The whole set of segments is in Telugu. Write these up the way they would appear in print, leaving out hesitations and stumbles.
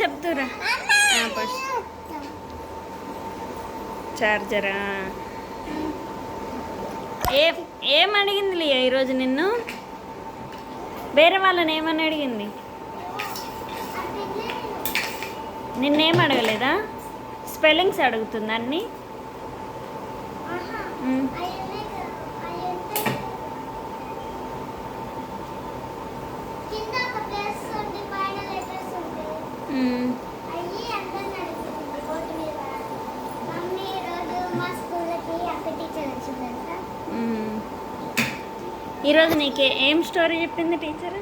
చెప్తురా చార్జరా ఏం అడిగింది లియా ఈరోజు నిన్ను? వేరే వాళ్ళని ఏమని అడిగింది? నిన్నేం అడగలేదా? స్పెల్లింగ్స్ అడుగుతుంది అన్నీ. ఈరోజు నీకు ఏం స్టోరీ చెప్పింది టీచర్?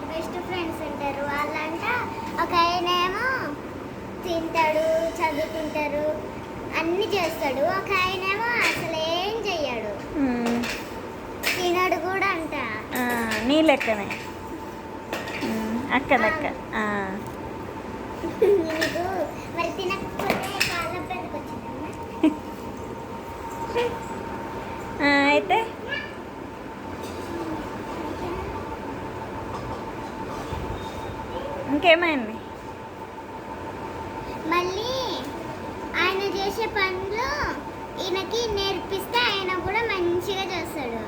బెస్ట్ ఫ్రెండ్స్ ఉంటారు వాళ్ళంట. ఒక ఆయనేమో తింటాడు, చదువుకుంటారు, అన్నీ చేస్తాడు. ఒక ఆయనేమో అసలు ఏం చెయ్యడు, తినడు కూడా అంట. నీ లెక్కనే అక్క లెక్క. నీకు మరి తినకపోతే కాళ్ళ పెద్దకు వచ్చిందమ్మా. అయితే ఇంకేమైంది? మళ్ళీ ఆయన చేసే పనులు ఈయనకి నేర్పిస్తే ఆయన కూడా మంచిగా చేస్తాడు.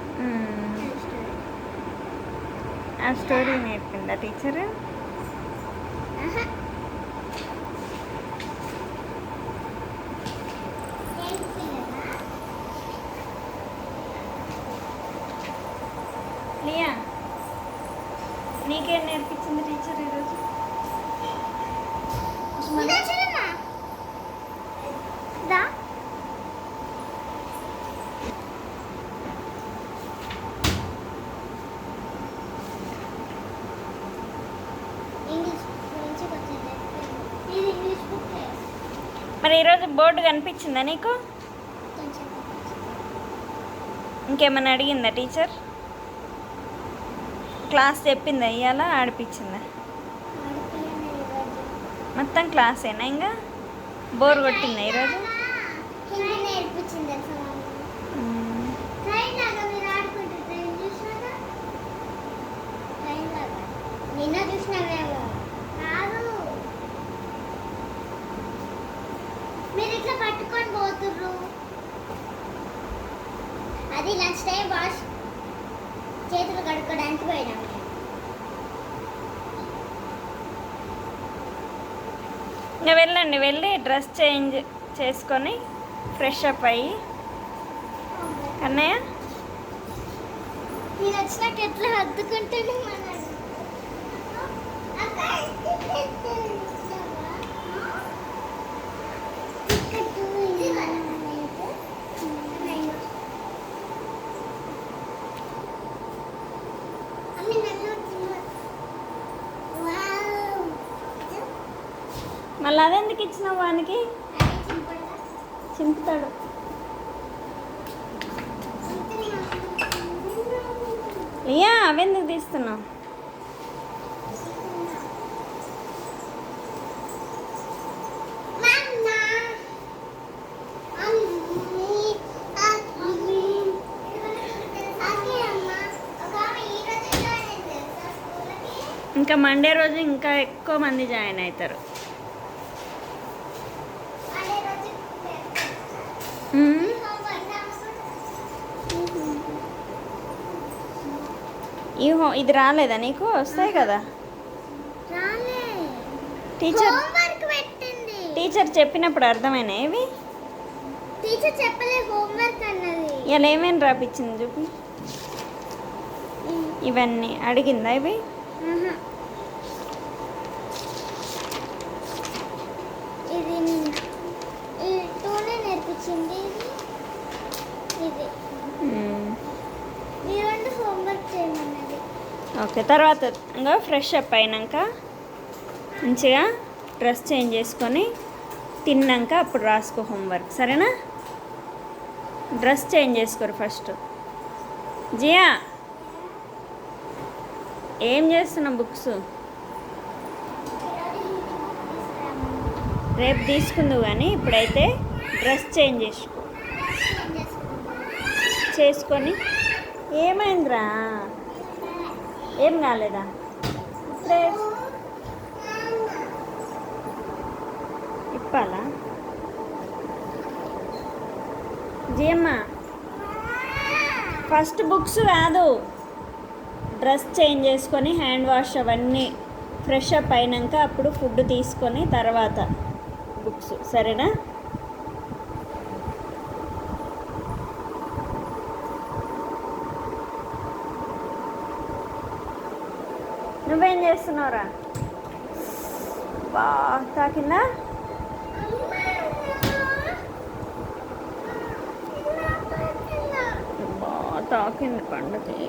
ఆ స్టోరీ నేర్పిందా టీచర్? లియా నీకేం నేర్పించింది టీచర్ ఈరోజు? మరి ఈరోజు బోర్డు కనిపించిందా నీకు? ఇంకేమైనా అడిగిందా టీచర్? క్లాస్ చెప్పిందా ఇవాళ? ఆడిపించిందా? మొత్తం క్లాసేనా? ఇంకా బోర్ కొట్టిందా ఈరోజు? మీరు ఇట్లా పట్టుకొని పోతుర్రు. అది లంచ్ టైం వాష్ చేతులు కడుక్కోడానికి పోయినాం. ఇంకా వెళ్ళండి, వెళ్ళి డ్రెస్ చేంజ్ చేసుకొని ఫ్రెష్ అప్ అయ్యి. అన్నయ్య నేను వచ్చినాక ఎట్లా హద్దుకుంటేనే మళ్ళీ అదెందుకు ఇచ్చినావు వానికి? చింపుతాడు. లియా అవెందుకు తీస్తున్నావు? ఇంకా మండే రోజు ఇంకా ఎక్కువ మంది జాయిన్ అవుతారు. ఇది రాలేదా నీకు? వస్తాయి కదా. టీచర్ చెప్పినప్పుడు అర్థమైనా ఇవి? టీచర్ చెప్పలే, హోంవర్క్ అన్నది. ఇలా ఏమేమి రాపిచ్చింది చూపి. ఇవన్నీ అడిగిందా ఇవి? ఇది టూనే నేర్పించింది. ఇది ఈ రెండు హోంవర్క్ చేయమన్నది. ఓకే, తర్వాత ఇంకా ఫ్రెష్ అప్ అయినాక మంచిగా డ్రెస్ చేంజ్ చేసుకొని తిన్నాక అప్పుడు రాసుకో హోంవర్క్, సరేనా? డ్రెస్ చేంజ్ చేసుకోరు ఫస్ట్. జియా ఏం చేస్తున్నావు? బుక్స్ రేపు తీసుకుందు కానీ ఇప్పుడైతే డ్రెస్ చేంజ్ చేసుకొని. ఏమైందిరా? ఏం కాలేదా? ఇప్పుడే చెప్పాలా జియమ్మ? ఫస్ట్ బుక్స్ కాదు, డ్రెస్ చేంజ్ చేసుకొని హ్యాండ్ వాష్ అవన్నీ ఫ్రెష్ అప్ అయినాక అప్పుడు ఫుడ్ తీసుకొని తర్వాత బుక్స్, సరేనా? నువ్వేం చేస్తున్నావురా? బా తాకిందా? బా తాకింది పండుకి.